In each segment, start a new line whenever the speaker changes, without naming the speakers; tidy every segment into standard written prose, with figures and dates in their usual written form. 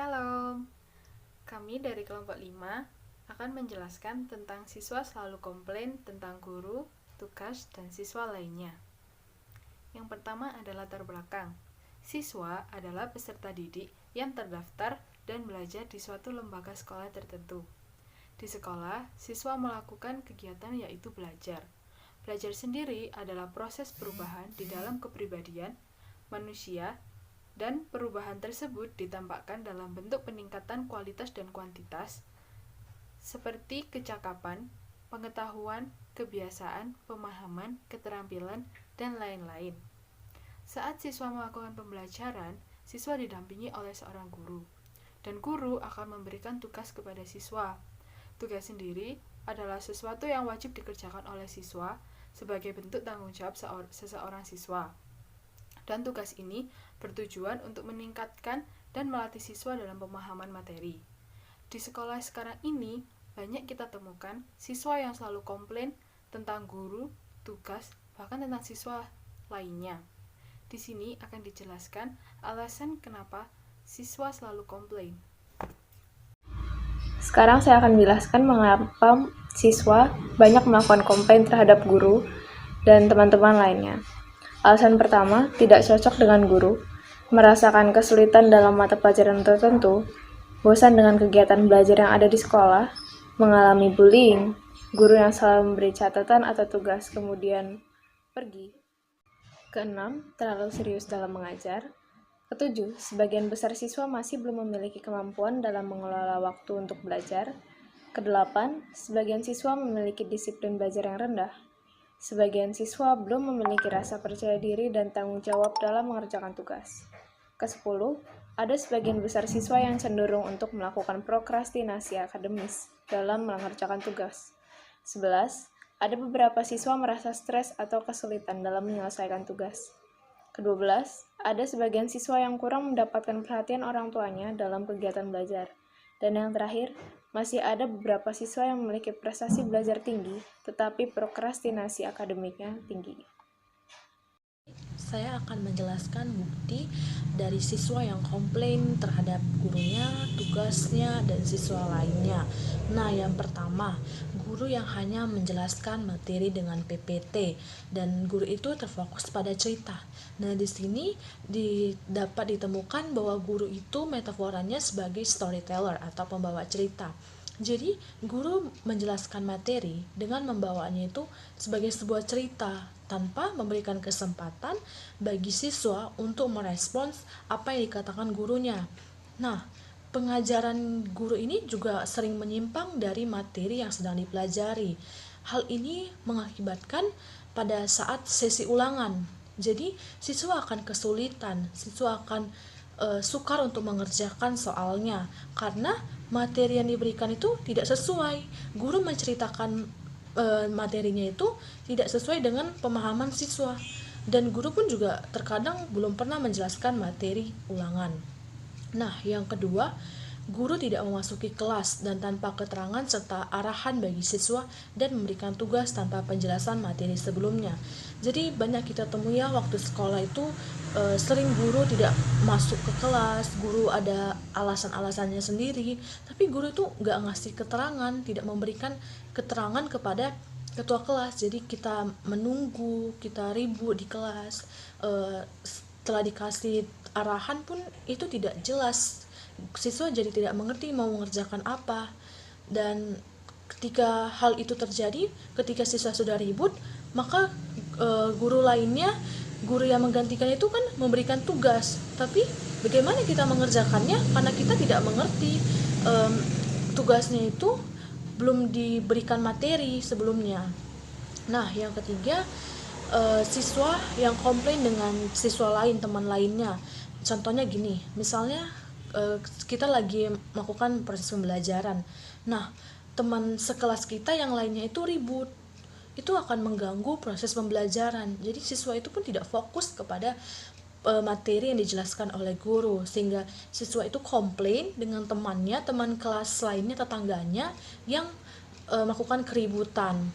Shalom, kami dari kelompok 5 akan menjelaskan tentang siswa selalu komplain tentang guru, tugas, dan siswa lainnya. Yang pertama adalah latar belakang. Siswa adalah peserta didik yang terdaftar dan belajar di suatu lembaga sekolah tertentu. Di sekolah, siswa melakukan kegiatan yaitu belajar. Belajar sendiri adalah proses perubahan di dalam kepribadian manusia, dan perubahan tersebut ditampakkan dalam bentuk peningkatan kualitas dan kuantitas, seperti kecakapan, pengetahuan, kebiasaan, pemahaman, keterampilan, dan lain-lain. Saat siswa melakukan pembelajaran, siswa didampingi oleh seorang guru, dan guru akan memberikan tugas kepada siswa. Tugas sendiri adalah sesuatu yang wajib dikerjakan oleh siswa sebagai bentuk tanggung jawab seseorang siswa. Dan tugas ini bertujuan untuk meningkatkan dan melatih siswa dalam pemahaman materi. Di sekolah sekarang ini, banyak kita temukan siswa yang selalu komplain tentang guru, tugas, bahkan tentang siswa lainnya. Di sini akan dijelaskan alasan kenapa siswa selalu komplain.
Sekarang saya akan menjelaskan mengapa siswa banyak melakukan komplain terhadap guru dan teman-teman lainnya. Alasan pertama, tidak cocok dengan guru, merasakan kesulitan dalam mata pelajaran tertentu, bosan dengan kegiatan belajar yang ada di sekolah, mengalami bullying, guru yang selalu memberi catatan atau tugas kemudian pergi. Keenam, terlalu serius dalam mengajar. Ketujuh, sebagian besar siswa masih belum memiliki kemampuan dalam mengelola waktu untuk belajar. Kedelapan, sebagian siswa memiliki disiplin belajar yang rendah. Sebagian siswa belum memiliki rasa percaya diri dan tanggung jawab dalam mengerjakan tugas. Kesepuluh, ada sebagian besar siswa yang cenderung untuk melakukan prokrastinasi akademis dalam mengerjakan tugas. 11. Ada beberapa siswa merasa stres atau kesulitan dalam menyelesaikan tugas. Ke-12, ada sebagian siswa yang kurang mendapatkan perhatian orang tuanya dalam kegiatan belajar. Dan yang terakhir, masih ada beberapa siswa yang memiliki prestasi belajar tinggi, tetapi prokrastinasi akademiknya tinggi.
Saya akan menjelaskan bukti dari siswa yang komplain terhadap gurunya, tugasnya, dan siswa lainnya. Nah, yang pertama, guru yang hanya menjelaskan materi dengan PPT dan guru itu terfokus pada cerita. Nah, di sini dapat ditemukan bahwa guru itu metaforanya sebagai storyteller atau pembawa cerita. Jadi, guru menjelaskan materi dengan membawanya itu sebagai sebuah cerita tanpa memberikan kesempatan bagi siswa untuk merespons apa yang dikatakan gurunya. Nah, pengajaran guru ini juga sering menyimpang dari materi yang sedang dipelajari. Hal ini mengakibatkan pada saat sesi ulangan. Jadi, siswa akan kesulitan, siswa akan sukar untuk mengerjakan soalnya karena materi yang diberikan itu tidak sesuai. Guru menceritakan materinya itu tidak sesuai dengan pemahaman siswa, dan guru pun juga terkadang belum pernah menjelaskan materi ulangan. Nah, yang kedua, guru tidak memasuki kelas dan tanpa keterangan serta arahan bagi siswa dan memberikan tugas tanpa penjelasan materi sebelumnya. Jadi banyak kita temui ya waktu sekolah itu sering guru tidak masuk ke kelas, guru ada alasan-alasannya sendiri, tapi guru itu nggak ngasih keterangan, tidak memberikan keterangan kepada ketua kelas. Jadi kita menunggu, kita ribut di kelas, setelah dikasih arahan pun itu tidak jelas, siswa jadi tidak mengerti mau mengerjakan apa. Dan ketika hal itu terjadi, ketika siswa sudah ribut, maka guru lainnya, guru yang menggantikan itu kan memberikan tugas, tapi bagaimana kita mengerjakannya karena kita tidak mengerti tugasnya itu belum diberikan materi sebelumnya. Nah, yang ketiga, siswa yang komplain dengan siswa lain, teman lainnya. Contohnya gini, misalnya kita lagi melakukan proses pembelajaran. Nah, teman sekelas kita yang lainnya itu ribut. Itu akan mengganggu proses pembelajaran. Jadi siswa itu pun tidak fokus kepada materi yang dijelaskan oleh guru, sehingga siswa itu komplain dengan temannya, teman kelas lainnya, tetangganya yang melakukan keributan.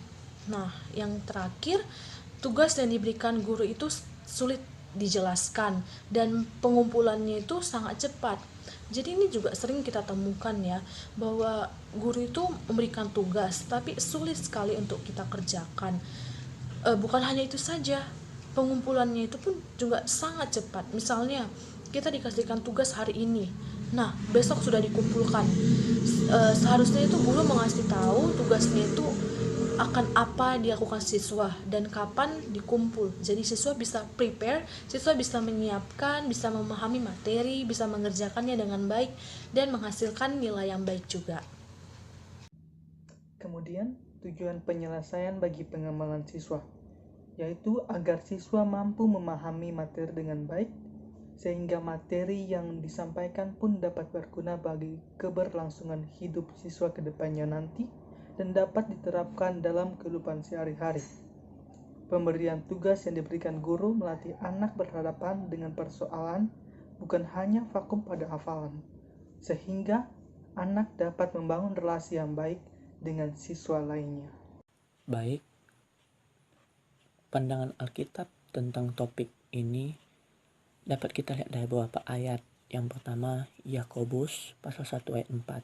Nah, yang terakhir, tugas yang diberikan guru itu sulit dijelaskan dan pengumpulannya itu sangat cepat. Jadi ini juga sering kita temukan ya, bahwa guru itu memberikan tugas tapi sulit sekali untuk kita kerjakan. Bukan hanya itu saja, pengumpulannya itu pun juga sangat cepat. Misalnya kita dikasihkan tugas hari ini, nah besok sudah dikumpulkan. Seharusnya itu guru mengasih tahu tugasnya itu akan apa dilakukan siswa dan kapan dikumpul. Jadi siswa bisa prepare, siswa bisa menyiapkan, bisa memahami materi, bisa mengerjakannya dengan baik dan menghasilkan nilai yang baik juga.
Kemudian, tujuan penyelesaian bagi pengembangan siswa, yaitu agar siswa mampu memahami materi dengan baik, sehingga materi yang disampaikan pun dapat berguna bagi keberlangsungan hidup siswa ke depannya nanti dan dapat diterapkan dalam kehidupan sehari-hari. Pemberian tugas yang diberikan guru melatih anak berhadapan dengan persoalan, bukan hanya vakum pada hafalan, sehingga anak dapat membangun relasi yang baik dengan siswa lainnya.
Baik, pandangan Alkitab tentang topik ini dapat kita lihat dari beberapa ayat. Yang pertama, Yakobus pasal 1 ayat 4.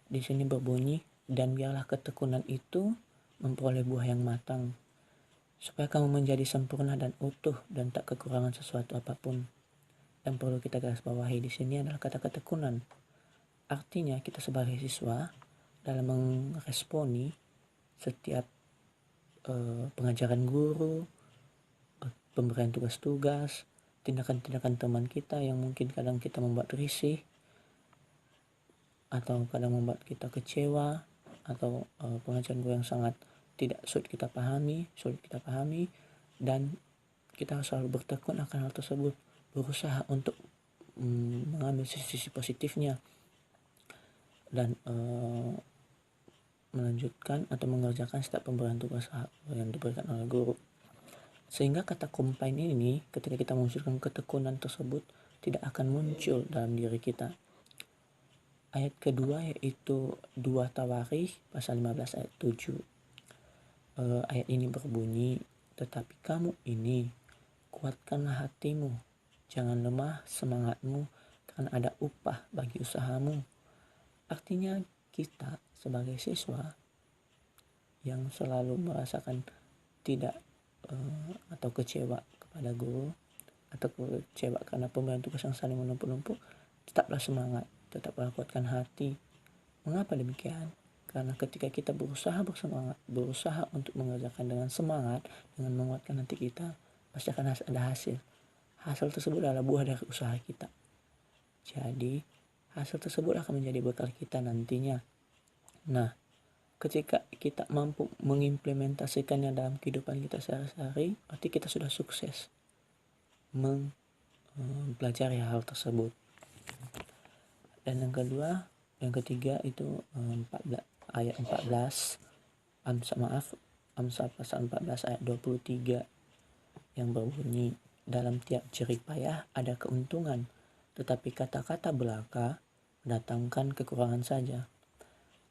Di sini berbunyi, dan biarlah ketekunan itu memperoleh buah yang matang, supaya kamu menjadi sempurna dan utuh dan tak kekurangan sesuatu apapun. Yang perlu kita garis bawahi di sini adalah kata ketekunan. Artinya kita sebagai siswa dalam meresponi setiap pengajaran guru, pemberian tugas-tugas, tindakan-tindakan teman kita yang mungkin kadang kita membuat risih atau kadang membuat kita kecewa, atau pengajaran guru yang sangat tidak sulit kita pahami, dan kita harus selalu bertekun akan hal tersebut, berusaha untuk mengambil sisi positifnya dan melanjutkan atau mengerjakan setiap pemberian tugas yang diberikan oleh guru. Sehingga kata komplain ini, ketika kita mewujudkan ketekunan tersebut, tidak akan muncul dalam diri kita. Ayat kedua yaitu 2 Tawarikh pasal 15 ayat 7. Ayat ini berbunyi, tetapi kamu ini, kuatkanlah hatimu, jangan lemah semangatmu, karena ada upah bagi usahamu. Artinya kita sebagai siswa yang selalu merasakan tidak atau kecewa kepada guru, atau kecewa karena pemberian tugas yang saling menumpuk-numpuk, tetaplah semangat, tetaplah kuatkan hati. Mengapa demikian? Karena ketika kita berusaha untuk mengerjakan dengan semangat, dengan menguatkan hati kita, pasti akan ada hasil. Hasil tersebut adalah buah dari usaha kita. Jadi hasil tersebut akan menjadi bekal kita nantinya. Nah, ketika kita mampu mengimplementasikannya dalam kehidupan kita sehari-hari, berarti kita sudah sukses mempelajari hal tersebut. Dan yang ketiga itu ayat 14, Amsal pasal 14 ayat 23 yang berbunyi, dalam tiap jerih payah ada keuntungan, tetapi kata-kata belaka mendatangkan kekurangan saja.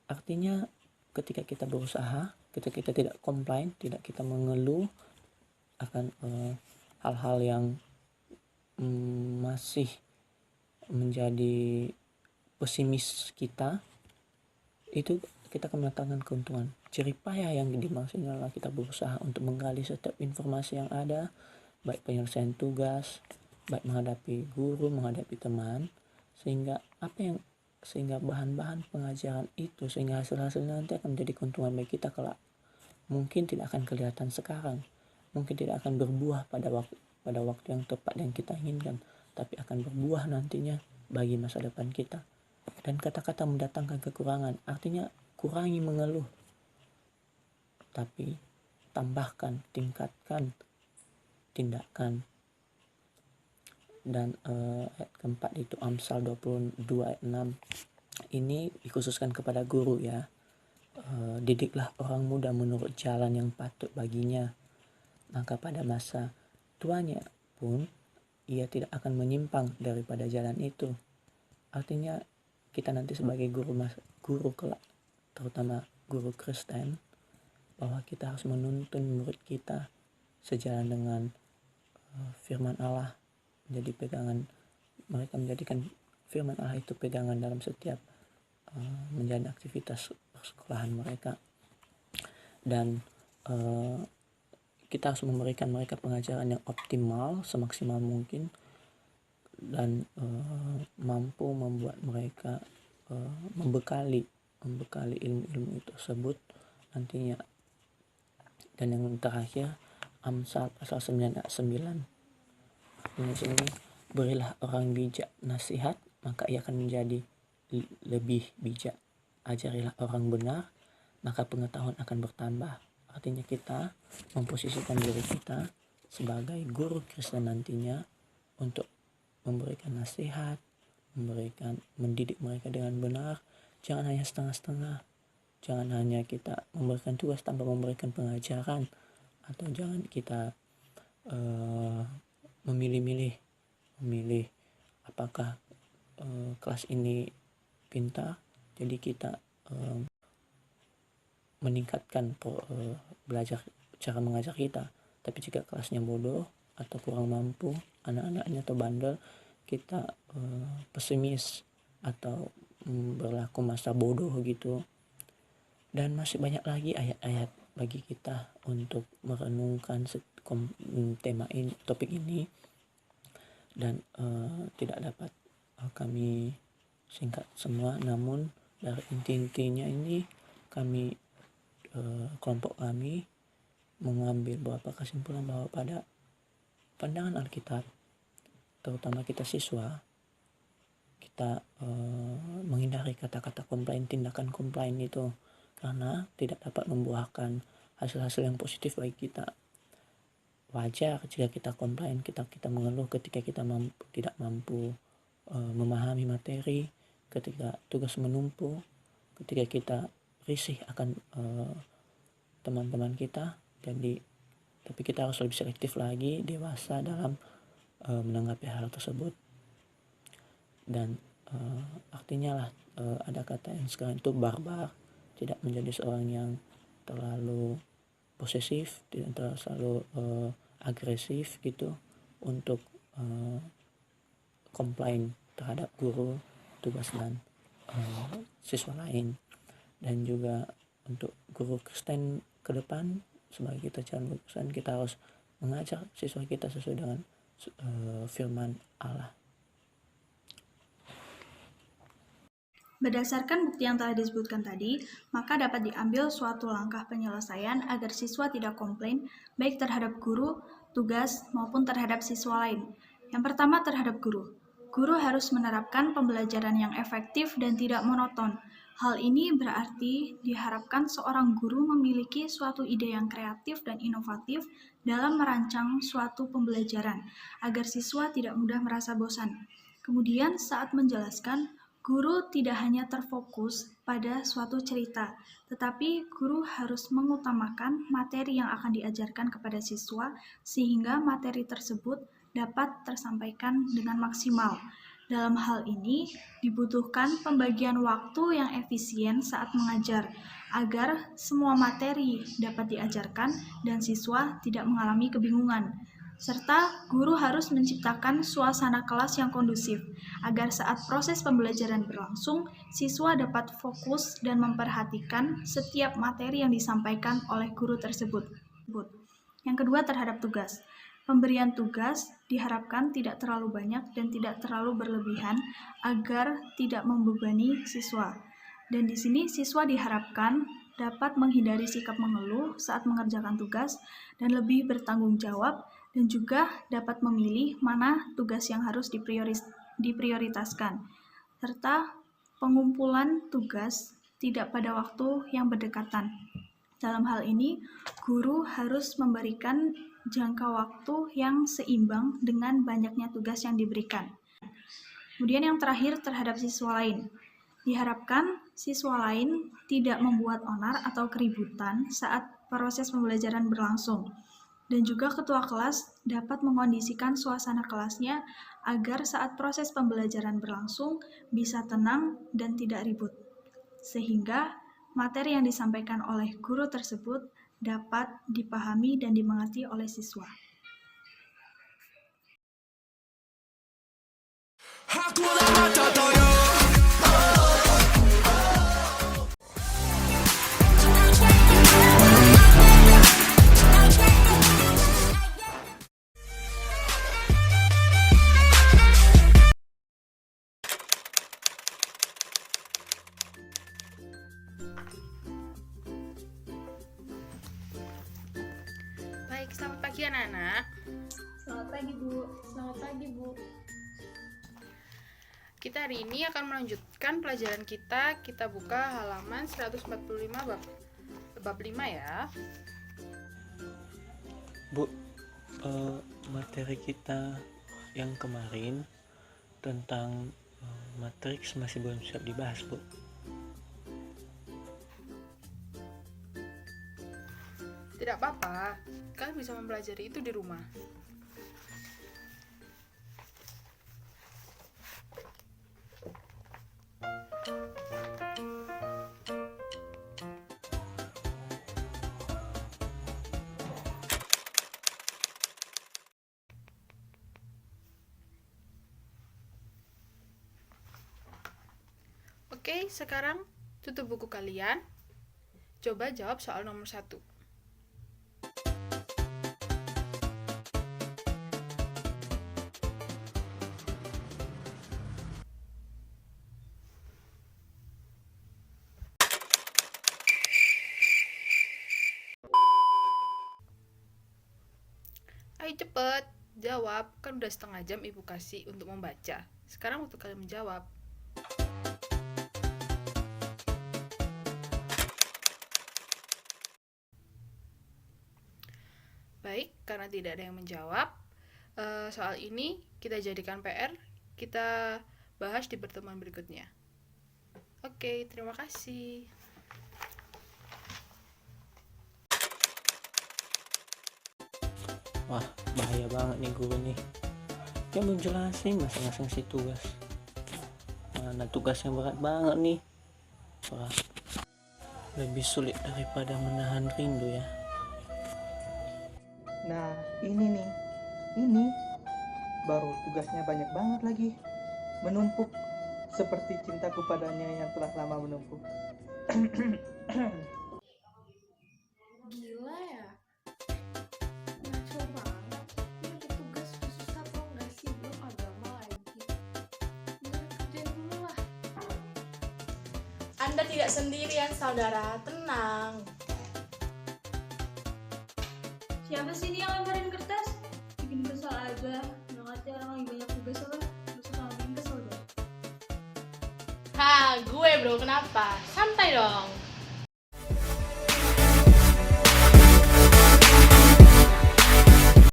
Artinya ketika kita berusaha, ketika kita tidak komplain, tidak kita mengeluh akan hal-hal yang masih menjadi pesimis kita, itu kita akan mendatangkan keuntungan. Jerih payah yang dimaksudnya adalah kita berusaha untuk menggali setiap informasi yang ada, baik penyelesaian tugas, baik menghadapi guru, menghadapi teman, sehingga bahan-bahan pengajaran itu, sehingga hasil-hasilnya nanti akan menjadi keuntungan bagi kita kelak. Mungkin tidak akan kelihatan sekarang, mungkin tidak akan berbuah pada waktu yang tepat yang kita inginkan, tapi akan berbuah nantinya bagi masa depan kita. Dan kata-kata mendatangkan kekurangan, artinya kurangi mengeluh, tapi tambahkan, tingkatkan tindakan. Dan ayat keempat itu Amsal 22 ayat 6. Ini dikhususkan kepada guru ya. Didiklah orang muda menurut jalan yang patut baginya, maka pada masa tuanya pun ia tidak akan menyimpang daripada jalan itu. Artinya kita nanti sebagai guru kelak, terutama guru Kristen, bahwa kita harus menuntun murid kita sejalan dengan firman Allah, menjadi pegangan mereka, menjadikan firman Allah itu pegangan dalam setiap menjalani aktivitas persekolahan mereka. Dan kita harus memberikan mereka pengajaran yang optimal semaksimal mungkin dan mampu membuat mereka membekali ilmu-ilmu itu tersebut nantinya. Dan yang terakhir, Amsal pasal 9 ayat 9. Artinya sini, berilah orang bijak nasihat, maka ia akan menjadi lebih bijak. Ajarilah orang benar, maka pengetahuan akan bertambah. Artinya kita memposisikan diri kita sebagai guru Kristen nantinya untuk memberikan nasihat, mendidik mereka dengan benar. Jangan hanya setengah-setengah. Jangan hanya kita memberikan tugas tanpa memberikan pengajaran, atau jangan kita memilih apakah kelas ini pintar, jadi kita meningkatkan belajar cara mengajar kita. Tapi jika kelasnya bodoh atau kurang mampu, anak-anaknya atau bandel, kita pesimis atau berlaku masa bodoh gitu. Dan masih banyak lagi ayat-ayat bagi kita untuk merenungkan topik ini, dan tidak dapat kami singkat semua. Namun dari inti-intinya ini kami kelompok kami mengambil beberapa kesimpulan bahwa pada pandangan Alkitab, terutama kita siswa, kita menghindari kata-kata komplain, tindakan komplain itu, karena tidak dapat membuahkan hasil-hasil yang positif bagi kita. Wajar jika kita komplain, kita mengeluh ketika kita tidak mampu memahami materi, ketika tugas menumpuk, ketika kita risih akan teman-teman kita. Tapi kita harus lebih selektif lagi, dewasa dalam menanggapi hal tersebut. Dan artinya lah ada kata yang sekarang itu barbar, tidak menjadi seorang yang terlalu posesif, tidak terlalu agresif gitu untuk komplain terhadap guru, tugas dan siswa lain. Dan juga untuk guru Kristen ke depan, sebagai kita calon guru Kristen, kita harus mengajar siswa kita sesuai dengan firman Allah.
Berdasarkan bukti yang telah disebutkan tadi, maka dapat diambil suatu langkah penyelesaian agar siswa tidak komplain, baik terhadap guru, tugas, maupun terhadap siswa lain. Yang pertama, terhadap guru. Guru harus menerapkan pembelajaran yang efektif dan tidak monoton. Hal ini berarti diharapkan seorang guru memiliki suatu ide yang kreatif dan inovatif dalam merancang suatu pembelajaran, agar siswa tidak mudah merasa bosan. Kemudian, saat menjelaskan, guru tidak hanya terfokus pada suatu cerita, tetapi guru harus mengutamakan materi yang akan diajarkan kepada siswa sehingga materi tersebut dapat tersampaikan dengan maksimal. Dalam hal ini, dibutuhkan pembagian waktu yang efisien saat mengajar, agar semua materi dapat diajarkan dan siswa tidak mengalami kebingungan. Serta guru harus menciptakan suasana kelas yang kondusif, agar saat proses pembelajaran berlangsung, siswa dapat fokus dan memperhatikan setiap materi yang disampaikan oleh guru tersebut. Yang kedua, terhadap tugas. Pemberian tugas diharapkan tidak terlalu banyak dan tidak terlalu berlebihan agar tidak membebani siswa. Dan di sini siswa diharapkan dapat menghindari sikap mengeluh saat mengerjakan tugas dan lebih bertanggung jawab, dan juga dapat memilih mana tugas yang harus diprioritaskan. Serta pengumpulan tugas tidak pada waktu yang berdekatan. Dalam hal ini, guru harus memberikan jangka waktu yang seimbang dengan banyaknya tugas yang diberikan. Kemudian yang terakhir, terhadap siswa lain. Diharapkan siswa lain tidak membuat onar atau keributan saat proses pembelajaran berlangsung. Dan juga ketua kelas dapat mengondisikan suasana kelasnya agar saat proses pembelajaran berlangsung bisa tenang dan tidak ribut. Sehingga materi yang disampaikan oleh guru tersebut dapat dipahami dan dimengerti oleh siswa.
Baik, selamat pagi anak-anak.
Selamat pagi, Bu.
Selamat pagi, Bu.
Kita hari ini akan melanjutkan pelajaran kita. Kita buka halaman 145 bab 5 ya.
Bu, materi kita yang kemarin tentang matriks masih belum siap dibahas, Bu.
Tidak apa-apa, kalian bisa mempelajari itu di rumah. Oke, sekarang tutup buku kalian. Coba jawab soal nomor 1. Ayo cepet, jawab. Kan udah setengah jam ibu kasih untuk membaca. Sekarang waktu kalian menjawab. Baik, karena tidak ada yang menjawab, soal ini kita jadikan PR, kita bahas di pertemuan berikutnya. Oke, terima kasih.
Wah, bahaya banget nih guru nih. Dia mau jelasin masing-masing si tugas. Mana tugas yang berat banget nih. Wah, lebih sulit daripada menahan rindu ya.
Nah, ini baru tugasnya banyak banget lagi. Menumpuk seperti cintaku padanya yang telah lama menumpuk.
Gila ya. Ngaco banget. Ini ada tugas susah tau gak sih? Belum agama lagi. Udah kerjain dulu lah.
Anda tidak sendirian, saudara. Tenang.
Siapa sih ini yang lemparin kertas? Bikin kesel aja. Nggak ngerti orang lagi banyak tugas apa. Terus sama bikin kesel deh.
Ha, gue bro, kenapa? Santai dong.